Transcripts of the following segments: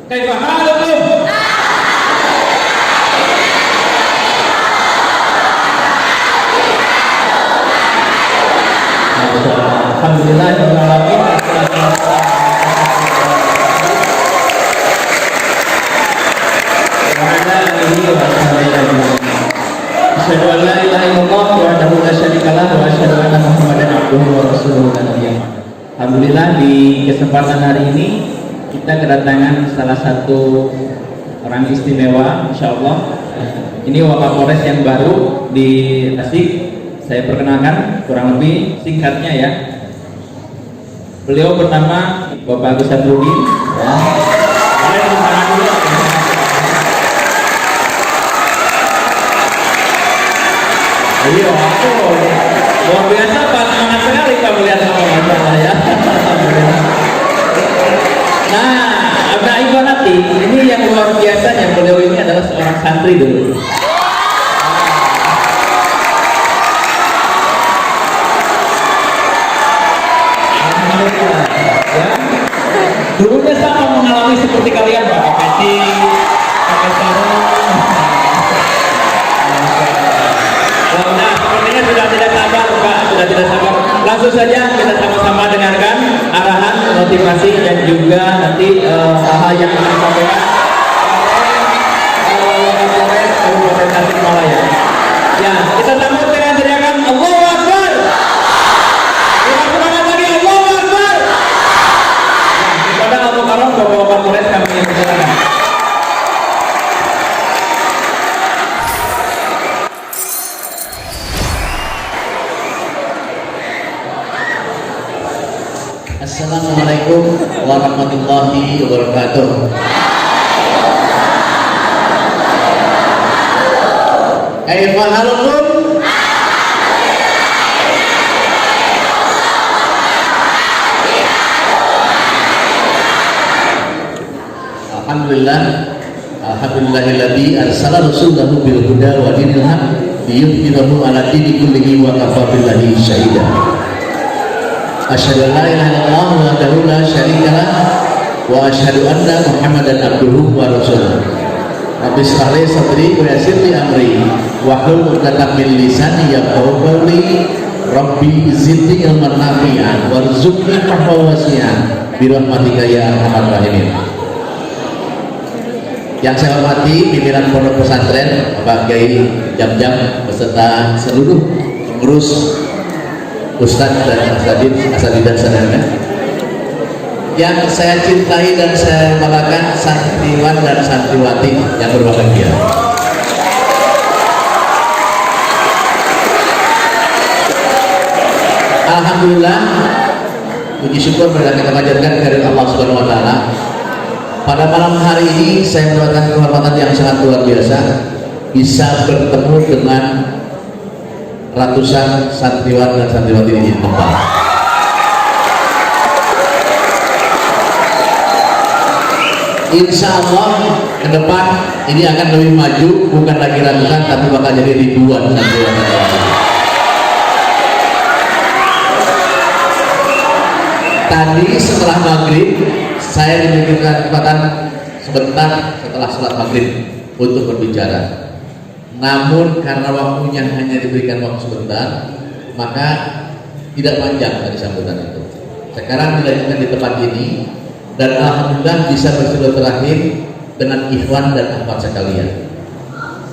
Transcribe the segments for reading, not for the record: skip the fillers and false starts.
Kaifa halukum? Alhamdulillah rabbil alamin. Asyhadu an la ilaha illallah wahdahu la syarikalah wa asyhadu anna Muhammadan abduhu wa rasuluhu. Alhamdulillah di kesempatan hari ini kita kedatangan salah satu orang istimewa, insyaallah. Ini Wakapolres yang baru di Tasik. Saya perkenalkan kurang lebih singkatnya ya. Beliau bernama Bapak Agus Sadruddin. Ya. Ayo, aku luar biasa Pak, semangat sekali Pak melihat apa masalah ya. Nah, Abna Ibanati, ini yang luar biasanya beliau ini adalah seorang santri dulu. Ya. Dulunya sama mengalami seperti kalian Pak, pakai sarung. Nah, sepertinya sudah tidak sabar Pak, sudah tidak sabar. Langsung saja kita sama-sama dengarkan arahan, motivasi dan juga nanti hal-hal yang akan disampaikan oleh Kapolres Kabupaten Tasikmalaya. Ya, kita sambut dengan teriakan Allahu Akbar. Kita semangat lagi Allahu Akbar. Kepada Al-Mukarram Bapak Kapolres kami persilakan. Assalamualaikum warahmatullahi wabarakatuh. Kaifa halukum? Alhamdulillah, alhamdulillahilladzi arsala rasulahu bil huda wa dinil haq liyudhhirahu ala dini kullihi wa kafa billahi syahida. Asyhadu an la ilaha illallah wahdahu la syarikalah wa asyhadu anna Muhammadan abduhu wa rasuluh. Rabbi shrah li sadri wa yassir li amri wahlul 'uqdatam min lisani yafqahu qawli. Rabbi zidni ilman nafi'an warzuqni fahman wasi'an bi rahmatika ya arhamar rahimin. Yang saya hormati pimpinan pondok pesantren Bapak Kiai Jam-Jam beserta seluruh pengurus Ustadz dan Asatidz dan saudara yang saya cintai dan saya banggakan, santriwan dan santriwati yang berbahagia. Alhamdulillah, puji syukur berkat kita panjatkan dari Allah Subhanahu Wa Taala. Pada malam hari ini saya mendapatkan kehormatan yang sangat luar biasa bisa bertemu dengan ratusan santriwan dan santriwati di tempat. Insya Allah ke depan ini akan lebih maju, bukan lagi ratusan tapi bakal jadi ribuan santriwan. Tadi setelah maghrib saya diberikan kesempatan sebentar setelah sholat maghrib untuk berbicara. Namun karena waktunya hanya diberikan waktu sebentar, maka tidak panjang dari sambutan itu. Sekarang dilanjutkan di tempat ini dan alhamdulillah bisa bersilaturahim dengan ikhwan dan akhwat sekalian.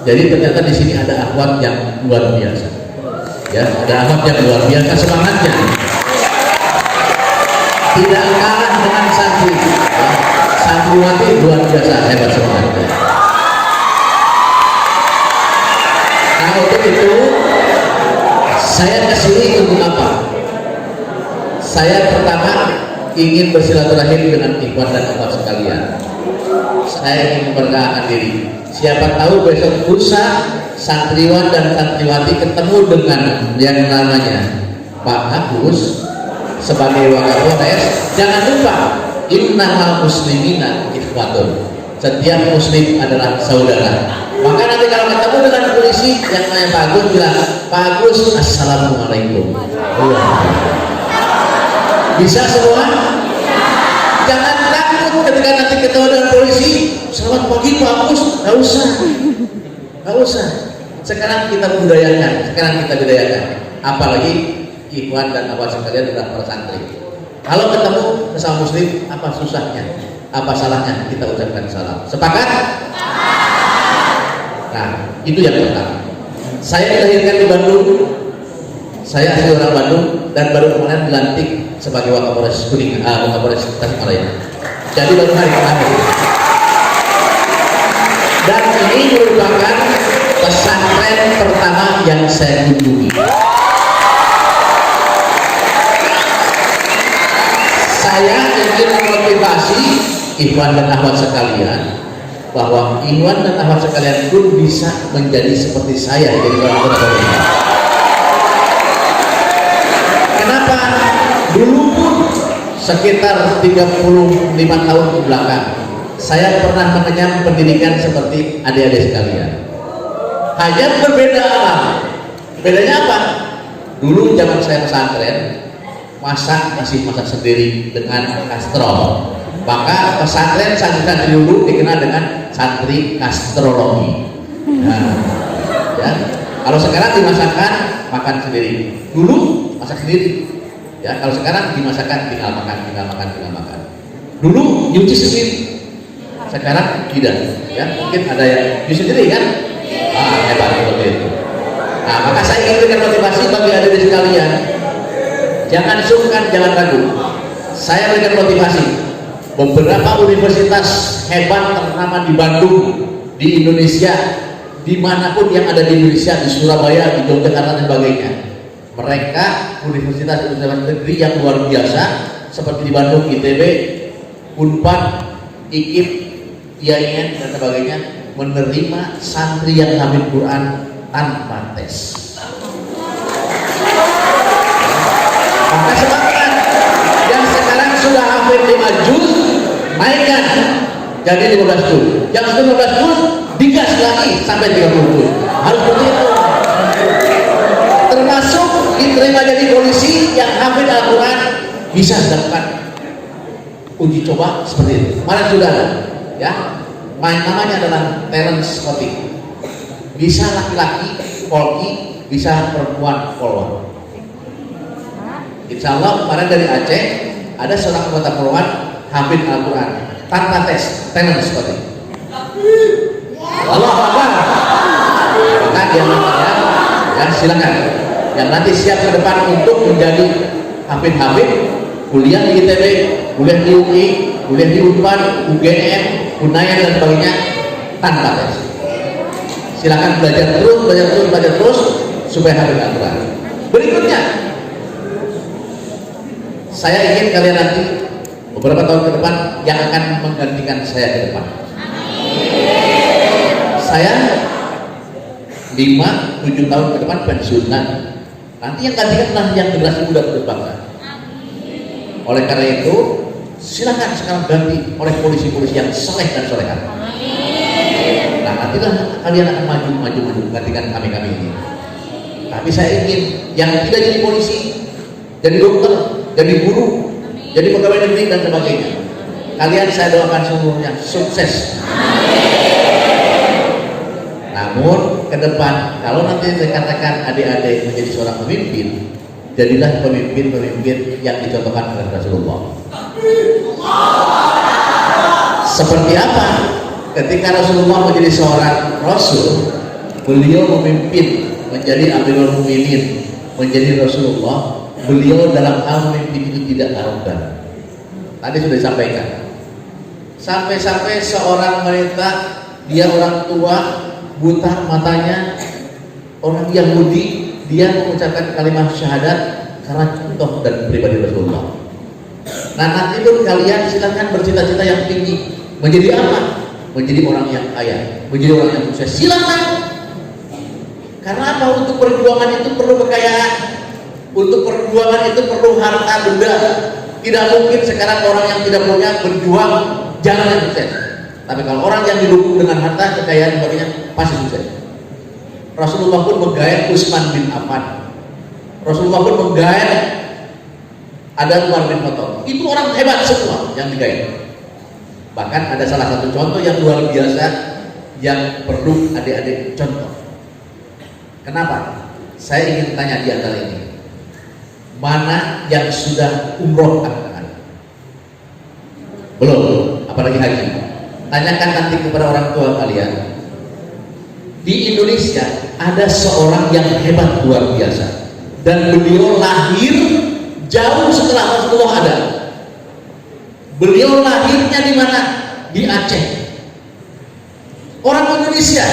Jadi ternyata di sini ada akhwat yang luar biasa. Ya, ada akhwat yang luar biasa semangatnya. Tidak kalah dengan santri. Ya, santriwati luar biasa hebat semangatnya. Nah, untuk itu saya kesini untuk apa? Saya pertama ingin bersilaturahim dengan ikhwan dan akhwat sekalian. Saya ingin memberkahan diri. Siapa tahu besok lusa santriwan dan santriwati ketemu dengan yang namanya Pak Agus sebagai Wakapolres. Jangan lupa innamal muslimina ikhwatun. Setiap muslim adalah saudara. Maka nanti kalau ketemu dengan polisi yang namanya Pak Agus bilang, Pak Agus assalamualaikum. Bisa semua? Jangan takut ketika nanti ketemu dengan polisi, selamat pagi Pak Agus, nggak usah. Sekarang kita budayakan, apalagi ikhwan dan akhwat sekalian dan para santri. Kalau ketemu sesama muslim, apa susahnya, apa salahnya kita ucapkan salam. Sepakat? Nah, itu yang pertama. Saya dilahirkan di Bandung, saya asli orang Bandung dan baru kemarin dilantik sebagai Wakapolres Wakapolres Tasikmalaya. Jadi baru hari kemarin. Dan ini merupakan pesantren pertama yang saya kunjungi. Saya ingin memotivasi ikhwan dan akhwat sekalian bahwa ikhwan dan akhwat sekalian pun bisa menjadi seperti saya, jadi orang tua. Kenapa? Dulu pun sekitar 35 tahun ke belakang saya pernah mengenyam pendidikan seperti adik-adik sekalian. Hanya berbeda alam. Bedanya apa? Dulu zaman saya pesantren, masih masak sendiri dengan kastrol. Maka pesantren santri dulu dikenal dengan santri kastrologi. Nah, ya. Kalau sekarang dimasakkan makan sendiri. Dulu masak sendiri. Ya, kalau sekarang dimasakkan tinggal makan. Dulu nyuci sendiri. Sekarang tidak. Ya, mungkin ada yang nyuci sendiri kan? Hebat seperti itu. Nah, maka saya ingin berikan motivasi bagi adik-adik sekalian. Jangan sungkan, jangan ragu. Saya berikan motivasi. Beberapa universitas hebat ternama di Bandung, di Indonesia, dimanapun yang ada di Indonesia, di Surabaya, di Yogyakarta dan sebagainya. Mereka universitas negeri yang luar biasa, seperti di Bandung, ITB, Unpad, IKIP, IAIN dan sebagainya, menerima santri yang hafid Quran tanpa tes. Maka semangat yang sekarang sudah hafid 5 juz, naikkan jadi 15 juz. Yang sudah 15 juz, digas lagi sampai 30 juz. Harus seperti itu. Termasuk diterima jadi polisi yang hafid Al-Quran bisa dapat uji coba seperti itu. Kemarin sudah ada, ya. Namanya adalah talent scouting. Bisa laki-laki polki, bisa perempuan polwan. Insya Allah kemarin dari Aceh ada seorang anggota polwan hafid Al-Quran tanpa tes, talent scouting. Allah Akbar. Maka dia namanya, ya silakan. Yang nanti siap ke depan untuk menjadi hafid-hafid, kuliah di ITB, kuliah di UI, kuliah di Unpad, UGM, Unayan dan sebagainya tanpa tes. Silakan belajar terus supaya hafid Al-Quran. Berikutnya, saya ingin kalian nanti beberapa tahun ke depan yang akan menggantikan saya ke depan. Saya 5-7 tahun ke depan pensiunan. Nanti yang gantikanlah yang generasi muda terus bangsa. Oleh karena itu, silakan sekarang ganti oleh polisi-polisi yang soleh dan soleha. Nah, nantilah kalian akan maju gantikan kami ini. Tapi saya ingin yang tidak jadi polisi, jadi dokter, jadi guru, jadi pegawai negeri dan sebagainya. Kalian saya doakan seluruhnya sukses. Namun ke depan kalau nanti dikatakan adik-adik menjadi seorang pemimpin, jadilah pemimpin-pemimpin yang dicontohkan oleh Rasulullah. Seperti apa? Ketika Rasulullah menjadi seorang Rasul, beliau memimpin menjadi Amirul Mukminin, menjadi Rasulullah. Beliau dalam hal memimpin itu tidak arogan. Tadi sudah disampaikan. Sampai-sampai seorang wanita, dia orang tua, buta matanya, orang Yahudi, dia mengucapkan kalimat syahadat karena contoh dan pribadi Rasulullah. Nah, nanti pun kalian silakan bercita-cita yang tinggi. Menjadi apa? Menjadi orang yang kaya, menjadi orang yang sukses. Silakan. Karena apa? Untuk perjuangan itu perlu kekayaan. Untuk perjuangan itu perlu harta benda. Tidak mungkin sekarang orang yang tidak punya berjuang jangan yang sukses. Tapi kalau orang yang didukung dengan harta, kekayaan, sebagainya pasti sukses. Rasulullah pun menggait Utsman bin Affan. Rasulullah pun menggait ada luar foto. Itu orang hebat semua yang digait. Bahkan ada salah satu contoh yang luar biasa yang perlu adik-adik contoh. Kenapa? Saya ingin tanya di antara ini, mana yang sudah umroh angkat? Belum, apalagi haji. Tanyakan nanti kepada orang tua kalian. Di Indonesia ada seorang yang hebat luar biasa, dan beliau lahir jauh setelah Rasulullah ada. Beliau lahirnya di mana? Di Aceh. Orang Indonesia.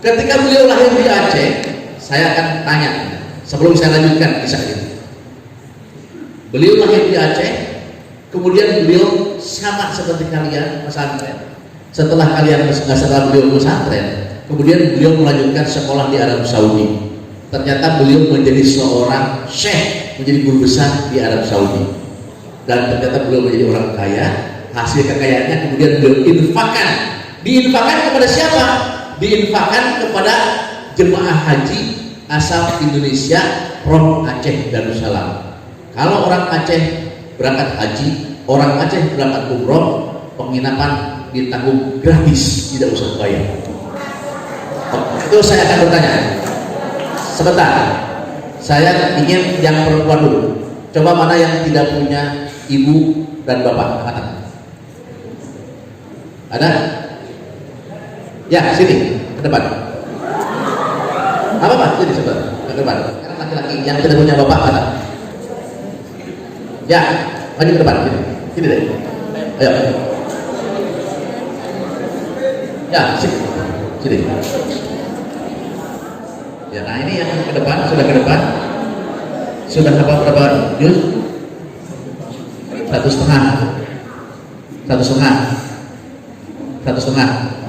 Ketika beliau lahir di Aceh, saya akan tanya sebelum saya lanjutkan kisah ini. Beliau lahir di Aceh, kemudian beliau sama seperti kalian pesantren. Setelah beliau pesantren, kemudian beliau melanjutkan sekolah di Arab Saudi. Ternyata beliau menjadi seorang syekh, menjadi guru besar di Arab Saudi. Dan ternyata beliau menjadi orang kaya. Hasil kekayaannya kemudian beliau infakkan. Diinfakkan kepada siapa? Diinfakkan kepada jemaah haji asal Indonesia, Prom Aceh Darussalam. Kalau orang Aceh berangkat haji, orang Aceh berangkat umroh, penginapan ditanggung gratis, tidak usah bayar. Itu saya akan bertanya. Sebentar, saya ingin yang perempuan dulu. Coba mana yang tidak punya ibu dan bapak? Angkat. Ada? Ya, sini, ke depan. Apa Pak? Sini sebentar, ke depan. Sekarang laki-laki yang tidak punya bapak, angkat. Ya, maju ke depan, sini. Sini deh. Ayo. Ya, sini. Sini. Ya, nah ini yang ke depan, sudah ke depan. Sudah berapa juz? 1,5. 1,5. 1,5.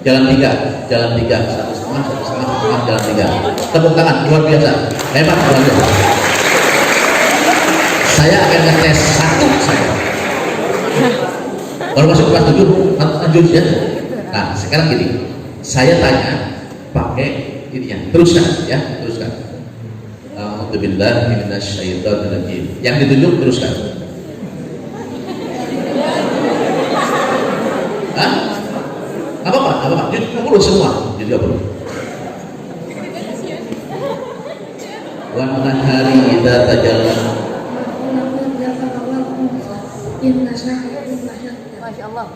Jalan 3. 1,5, 1,5, jalan 3. Tepuk tangan, luar biasa. Hebat, luar biasa. Saya akan ngetes satu saya. Baru masuk kelas 7, lanjut ya. Nah, sekarang gini. Saya tanya pakai ininya. Teruskan ya, teruskan. Alhamdulillah minasyaitonirrajim. Yang ditunjuk teruskan. Hah? Apa? Jadi 30 semua. Jadi 30. Wa nahari idza tajalla. Masya Allah.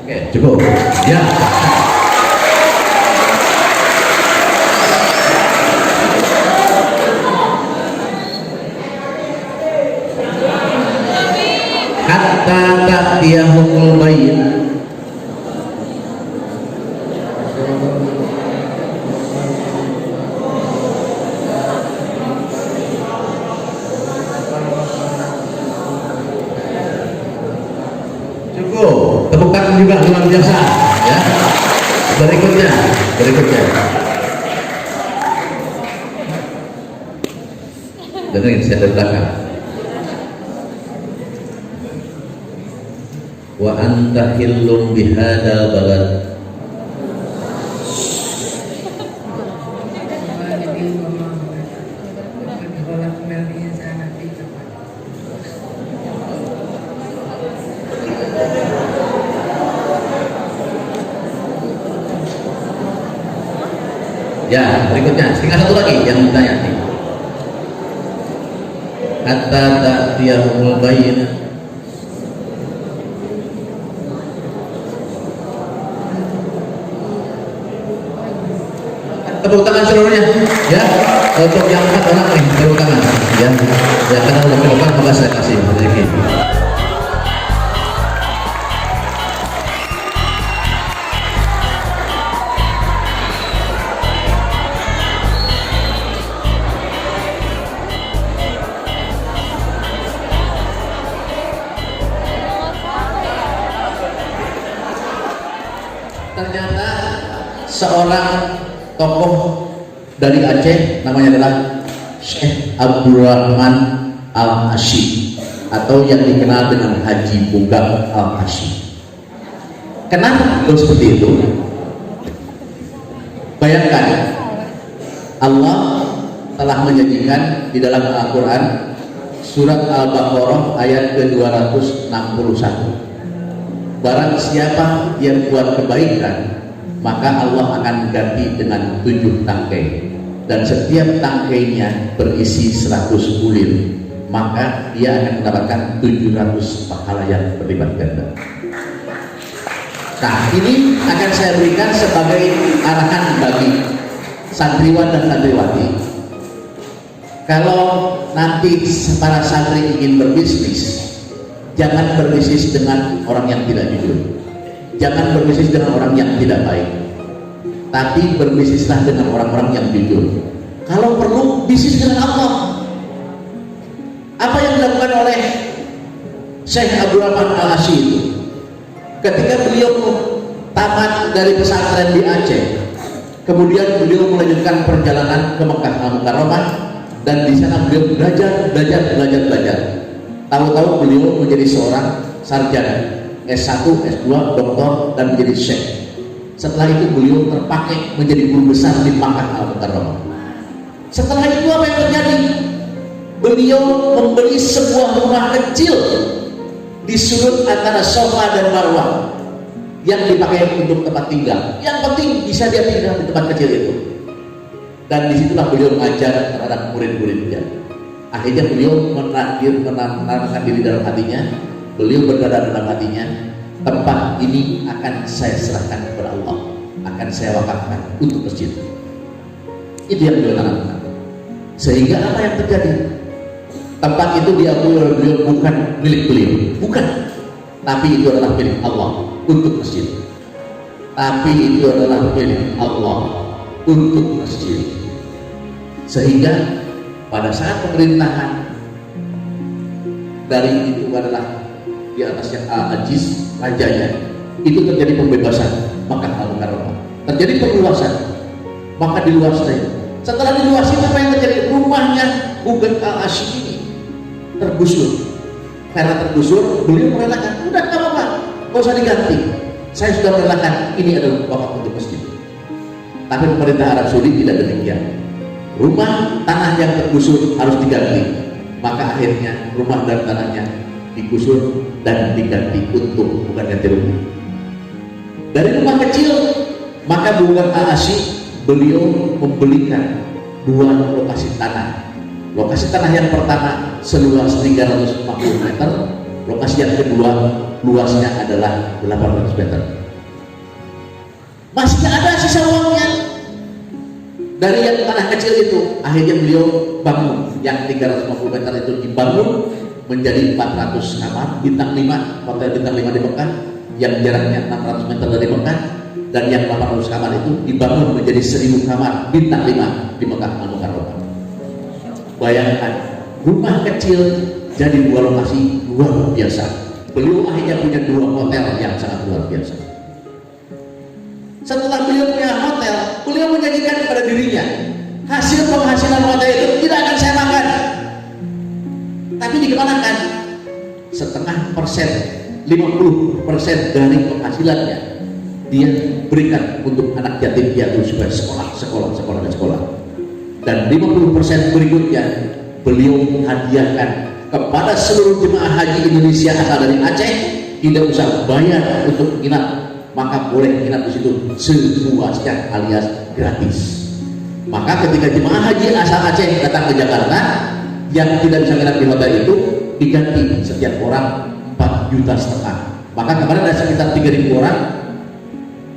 Oke, cukup. Ya. Hatta ta'tiyahumul bayyinah. Cukup. Tepuk tangan juga luar biasa ya. Berikutnya. Dengerin saya dari belakang. Wa anta hillum bihadal balad. Ya, berikutnya. Tinggal satu lagi yang ditanya nih. Hatta ta'tiyahumul bayyinah. Tepuk tangan seluruhnya ya, untuk yang 4 orang nih, tepuk tangan ya. Ya, karena udah ke depan maka saya kasih rezeki. Ternyata seorang tokoh dari Aceh, namanya adalah Syekh Abdurrahman Al-Hasyim atau yang dikenal dengan Haji Bunggang Al-Hasyim. Kenapa beliau seperti itu? Bayangkan, Allah telah menjanjikan di dalam Al-Quran surat Al-Baqarah ayat ke-261, barang siapa yang buat kebaikan maka Allah akan ganti dengan 7 tangkai, dan setiap tangkainya berisi 100 bulir, maka dia akan mendapatkan 700 pahala yang berlipat ganda. Nah, ini akan saya berikan sebagai arahan bagi santriwan dan santriwati. Kalau nanti para santri ingin berbisnis, jangan berbisnis dengan orang yang tidak jujur, jangan berbisnis dengan orang yang tidak baik, tapi berbisnislah dengan orang-orang yang jujur. Kalau perlu, bisnis dengan Allah. Apa yang dilakukan oleh Syekh Abdurrahman Al-Hasyim itu? Ketika beliau tamat dari pesantren di Aceh, kemudian beliau melanjutkan perjalanan ke Mekah Al-Mukarramah, dan di sana beliau belajar. Tahu-tahu beliau menjadi seorang sarjana S1, S2, doktor, dan menjadi syekh. Setelah itu beliau terpakai menjadi guru besar di Mekah Al-Mukarramah. Setelah itu apa yang terjadi? Beliau membeli sebuah rumah kecil di sudut antara Safa dan Marwah yang dipakai untuk tempat tinggal. Yang penting bisa dia tinggal di tempat kecil itu. Dan disitulah beliau mengajar terhadap murid-muridnya. Akhirnya beliau menanamkan diri dalam hatinya. Beliau berkata dalam hatinya, tempat ini akan saya serahkan kepada Allah, akan saya wakafkan untuk masjid. Itu yang beliau tanamkan. Sehingga apa yang terjadi? Tempat itu diakui oleh beliau bukan milik beliau, bukan, tapi itu adalah milik Allah untuk masjid. Tapi itu adalah milik Allah untuk masjid. Sehingga pada saat pemerintahan dari itu adalah di atasnya Al-Aziz, rajanya, itu terjadi pembebasan Makkah Al-Mukarramah, terjadi perluasan, maka diluaskan. Setelah diluasin, apa yang terjadi? Rumahnya Bunggang Al-Hasyim ini tergusur. Karena tergusur, beliau merelakan, udah nggak apa-apa, nggak usah diganti, saya sudah merelakan, ini adalah wakaf untuk masjid. Tapi pemerintah Arab Saudi tidak demikian. Rumah tanah yang tergusur harus diganti, maka akhirnya rumah dan tanahnya digusur dan diganti untuk, bukan ganti rugi. Dari rumah kecil, maka Bunggang Al-Hasyim beliau membelikan 2 lokasi tanah. Lokasi tanah yang pertama seluas 350 meter, lokasi yang kedua luasnya adalah 800 meter. Masih ada sisa uangnya. Dari yang tanah kecil itu, akhirnya beliau bangun yang 350 meter itu, dibangun menjadi 400 kamar bintang 5, hotel bintang 5 di Mekah, yang jaraknya 600 meter dari Mekah, dan yang 800 kamar itu dibangun menjadi 1000 kamar bintang 5 di Mekah Al-Mukarramah. Bayangkan, rumah kecil jadi 2 lokasi luar biasa. Beliau akhirnya punya 2 hotel yang sangat luar biasa. Setelah beliau punya hotel, beliau menjanjikan kepada dirinya, hasil penghasilan hotel itu tidak akan saya makan, tapi dikemanakan? 0,5%, 50% dari penghasilannya dia berikan untuk anak yatim piatu supaya sekolah. Dan 50% berikutnya beliau hadiahkan kepada seluruh jemaah haji Indonesia asal dari Aceh, tidak usah bayar untuk menginap, maka boleh menginap di situ sepuasnya alias gratis. Maka ketika jemaah haji asal Aceh datang ke Jakarta yang tidak bisa menginap di hotel itu, diganti setiap orang 4,5 juta. Maka kemarin ada sekitar 3.000 orang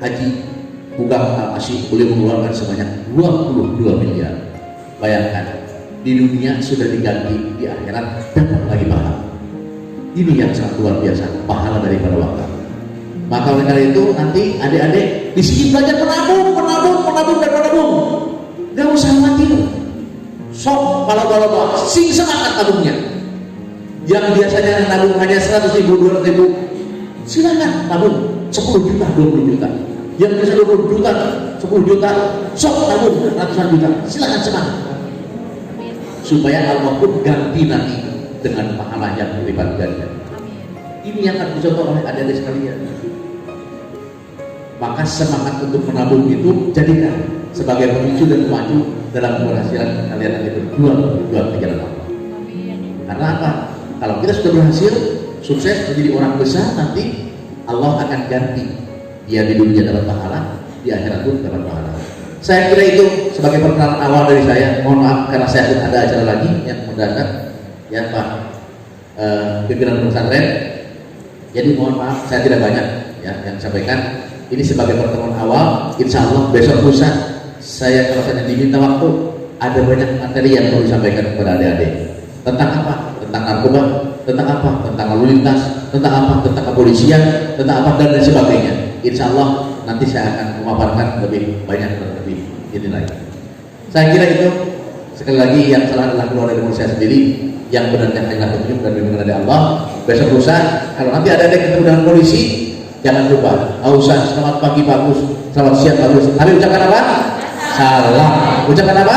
haji Bunggang Al-Hasyim, beliau mengeluarkan sebanyak 22 miliar. Bayangkan, di dunia sudah diganti, di akhirat dapat lagi pahala. Ini yang sangat luar biasa, pahala daripada wakaf. Maka oleh karena itu, nanti adik-adik di sini belajar menabung. Gak usah khawatir. Sok kalau sing semangat tabungnya. Yang biasanya nabung hanya 100.000, 200.000, silakan tabung 10 juta, 20 juta. yang bisa 20 juta, 10 juta, sok tabung ratusan juta, silakan semangat. Supaya Allah pun ganti nanti dengan pahala yang berlipat ganda. Ini yang akan dicontoh oleh adik-adik sekalian. Maka semangat untuk menabung itu jadikan sebagai pemicu dan pemacu dalam keberhasilan kalian nanti berjuang di jalan Allah. Karena apa? Kalau kita sudah berhasil, sukses menjadi orang besar, nanti Allah akan ganti dia di dunia dapat pahala, di akhirat pun dapat pahala. Saya kira itu sebagai perkenalan awal dari saya. Mohon maaf karena saya ada acara lagi yang mendadak, ya Pak pimpinan pesantren. Jadi mohon maaf saya tidak banyak ya yang sampaikan. Ini sebagai pertemuan awal. Insya Allah besok lusa saya kalau saya diminta waktu ada banyak materi yang perlu disampaikan kepada adik-adik. Tentang apa? Tentang narkoba, tentang apa? Tentang lalu lintas, tentang apa? Tentang kepolisian, tentang apa dan lain sebagainya. Insya Allah nanti saya akan memaparkan lebih banyak dan lebih ini lagi. Saya kira itu sekali lagi yang salah adalah keluarga dari saya sendiri, yang benarnya hanyalah petunjuk dan bimbingan dari Allah. Besok lusa kalau nanti ada ketemu dengan polisi, jangan lupa Ustaz, selamat pagi bagus, selamat siang bagus. Tapi ucapkan apa? Salam. Ucapkan apa?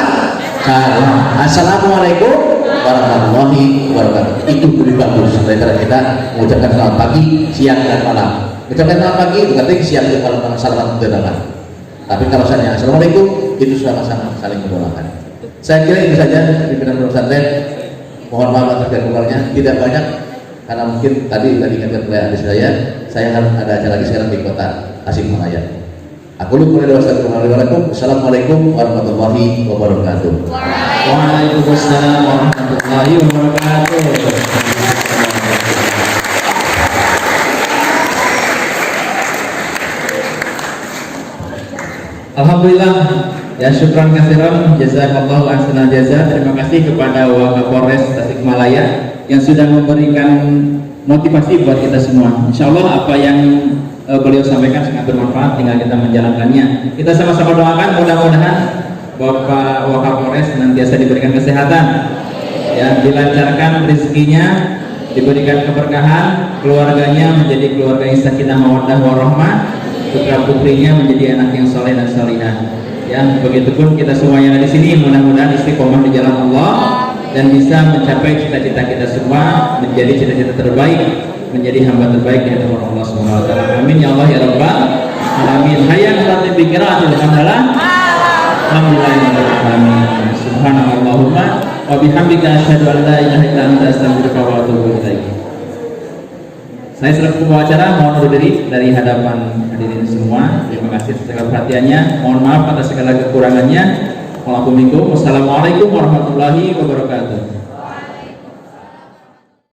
Salam. Assalamualaikum warahmatullahi wabarakatuh. Itu lebih bagus daripada kita mengucapkan selamat pagi, siang dan malam. Ucapkan selamat pagi, berarti siang dan malam salam terdapat. Tapi kalau misalnya assalamualaikum, itu sudah sama-sama saling mendoakan. Saya kira itu saja pimpinan pesantren. Mohon maaf atas kekurangannya, tidak banyak karena mungkin tadi ingatkan oleh adik saya harus ada acara lagi sekarang di kota Tasikmalaya. Aku lupa dari wassalamualaikum. Assalamualaikum warahmatullahi wabarakatuh. Waalaikumsalam warahmatullahi wabarakatuh. Alhamdulillah, ya syukran katsiran, jazakallahu ahsanal jaza. Terima kasih kepada Wakapolres Tasikmalaya yang sudah memberikan motivasi buat kita semua. Insyaallah apa yang beliau sampaikan sangat bermanfaat, tinggal kita menjalankannya. Kita sama-sama doakan mudah-mudahan Bapak Wakapolres senantiasa diberikan kesehatan, ya, dilancarkan rezekinya, diberikan keberkahan, keluarganya menjadi keluarga yang sakinah mawaddah warahmah, putra-putrinya menjadi anak yang saleh dan salihah. Ya, begitupun kita semua yang ada di sini mudah-mudahan istiqomah di jalan Allah dan bisa mencapai cita-cita kita semua, menjadi cita-cita terbaik, menjadi hamba terbaik di hadapan Allah Subhanahu wa taala. Amin ya Allah ya rabbal alamin. Hayya ala dzikrillatil hamdalah. Alhamdulillahirabbil subhanallahumma wa bihamdika asyhadu an la ilaha illa anta astaghfiruka wa atubu ilaik. Saya selaku pembawa acara mohon undur diri dari hadapan hadirin semua. Terima kasih atas segala perhatiannya. Mohon maaf atas segala kekurangannya. Wassalamualaikum warahmatullahi wabarakatuh.